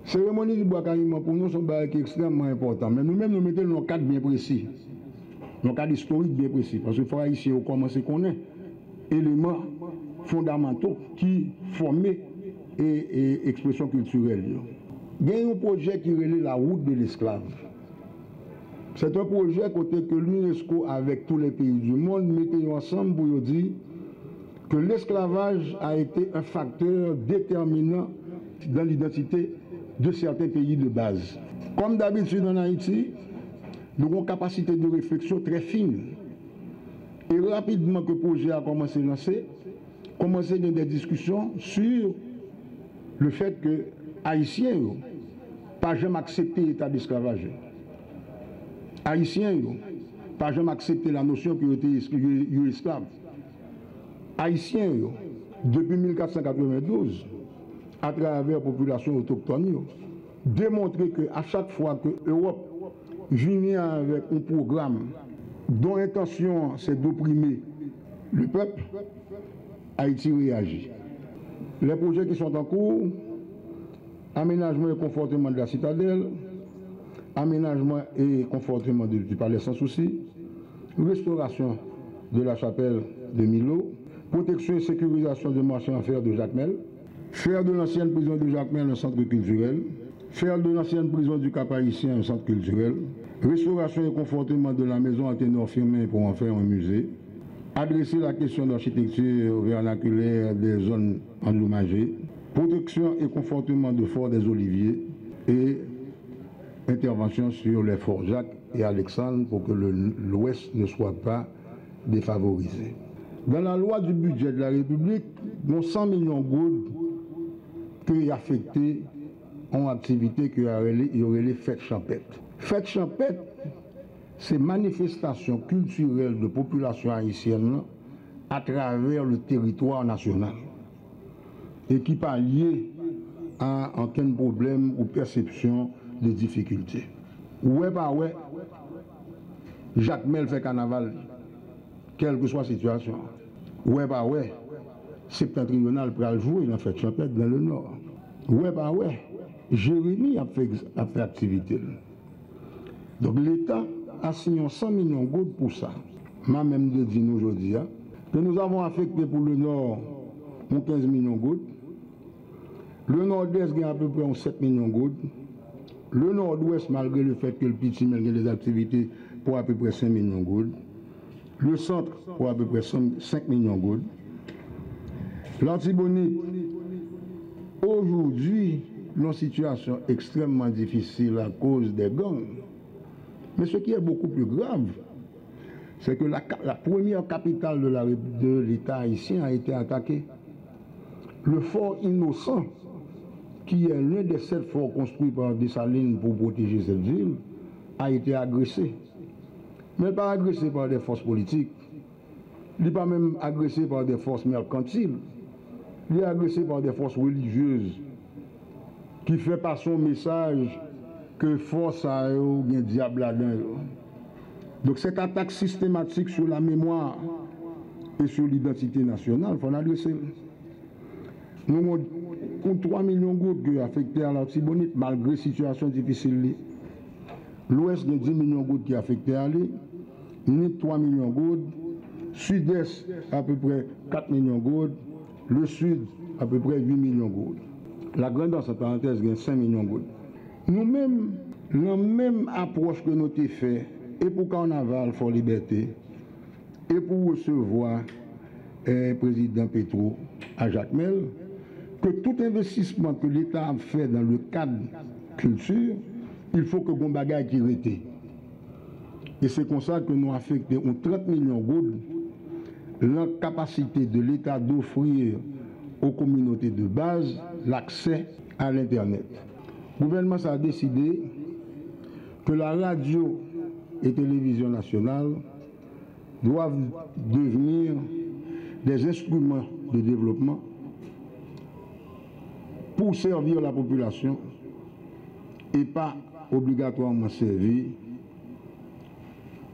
cérémonie du bois carrément pour nous, c'est extrêmement important. Mais nous-mêmes, nous mettons dans un cadre bien précis, dans un cadre historique bien précis. Parce que les frères ici, on commence à connaître éléments fondamentaux qui formaient et expression culturelle. Il y a un projet qui relève la route de l'esclave. C'est un projet côté que l'UNESCO, avec tous les pays du monde, mettait ensemble pour dire que l'esclavage a été un facteur déterminant dans l'identité de certains pays de base. Comme d'habitude en Haïti, nous avons une capacité de réflexion très fine. Et rapidement que le projet a commencé à lancer, commencé des discussions sur le fait que les Haïtiens n'ont pas jamais accepté l'état d'esclavage. Les Haïtiens n'ont pas jamais accepté la notion qu'ils étaient esclaves. Les Haïtiens, depuis 1492, à travers la population autochtone, démontré qu'à chaque fois que l'Europe vient avec un programme dont l'intention c'est d'opprimer le peuple, Haïti réagit. Les projets qui sont en cours, aménagement et confortement de la citadelle, aménagement et confortement du palais sans souci, restauration de la chapelle de Milo, protection et sécurisation du marché en fer de Jacmel, faire de l'ancienne prison de Jacmel un centre culturel, faire de l'ancienne prison du Cap-Haïtien un centre culturel, restauration et confortement de la maison à ténor firmé pour en faire un musée, adresser la question d'architecture vernaculaire des zones endommagées, protection et confortement de Fort des Oliviers et intervention sur les forts Jacques et Alexandre pour que l'Ouest ne soit pas défavorisé. Dans la loi du budget de la République, nos 100 millions de gouttes qui affectés en activité qui aurait les fêtes champêtres. Fêtes champêtres, c'est manifestation culturelle de population haïtienne à travers le territoire national et qui pas lié à aucun problème ou perception de difficultés. Ouais, pas ouais, Jacmel fait carnaval, quelle que soit la situation. Ouais, pas ouais, septentrional pour le jouer, il a fait champêtre dans le nord. Ouais, pas ouais, Jérémie a fait activité. Donc l'État a signé 100 millions de gouttes pour ça. Moi-même de dire aujourd'hui que nous avons affecté pour le nord 15 millions de gouttes. Le nord-est a à peu près 7 millions de gouttes. Le nord-ouest, malgré le fait que le petit malgré les activités, pour à peu près 5 millions de gouttes. Le centre, pour à peu près 5 millions de gouttes. L'Antibonite, aujourd'hui, une situation extrêmement difficile à cause des gangs. Mais ce qui est beaucoup plus grave, c'est que la première capitale de l'État haïtien a été attaquée. Le fort Innocent, qui est l'un des 7 forts construits par Dessalines pour protéger cette ville, a été agressé. Mais pas agressé par des forces politiques. Il n'est pas même agressé par des forces mercantiles. Il est agressé par des forces religieuses qui fait par son message que force a un diable là-dedans. Donc cette attaque systématique sur la mémoire et sur l'identité nationale, il faut l'adresser. Nous avons 3 millions de gouttes qui affectés à l'Artibonite malgré la situation difficile. L'Ouest de 10 millions de gouttes qui affectés à lui, nous 3 millions de gouttes, Sud-Est à peu près 4 millions de gouttes, le Sud à peu près 8 millions de gouttes. La grande en parenthèse gagne 5 millions de gouttes. Nous-mêmes, la même approche que nous avons fait, et pour Carnaval, for Liberté, et pour recevoir le président Petro à Jacmel, que tout investissement que l'État a fait dans le cadre culture, il faut que bon bagage qui rete. Et c'est comme ça que nous affectons 30 millions de gouttes la capacité de l'État d'offrir aux communautés de base l'accès à l'Internet. Le gouvernement a décidé que la radio et télévision nationale doivent devenir des instruments de développement pour servir la population et pas obligatoirement servir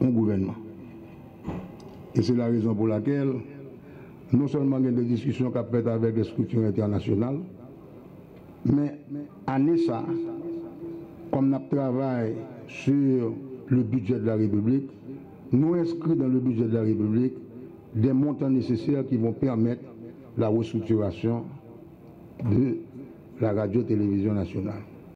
un gouvernement. Et c'est la raison pour laquelle non seulement il y a des discussions qu'a faites avec les structures internationales, Mais année ça, comme nous travaillons sur le budget de la République, nous inscrivons dans le budget de la République des montants nécessaires qui vont permettre la restructuration de la radio-télévision nationale.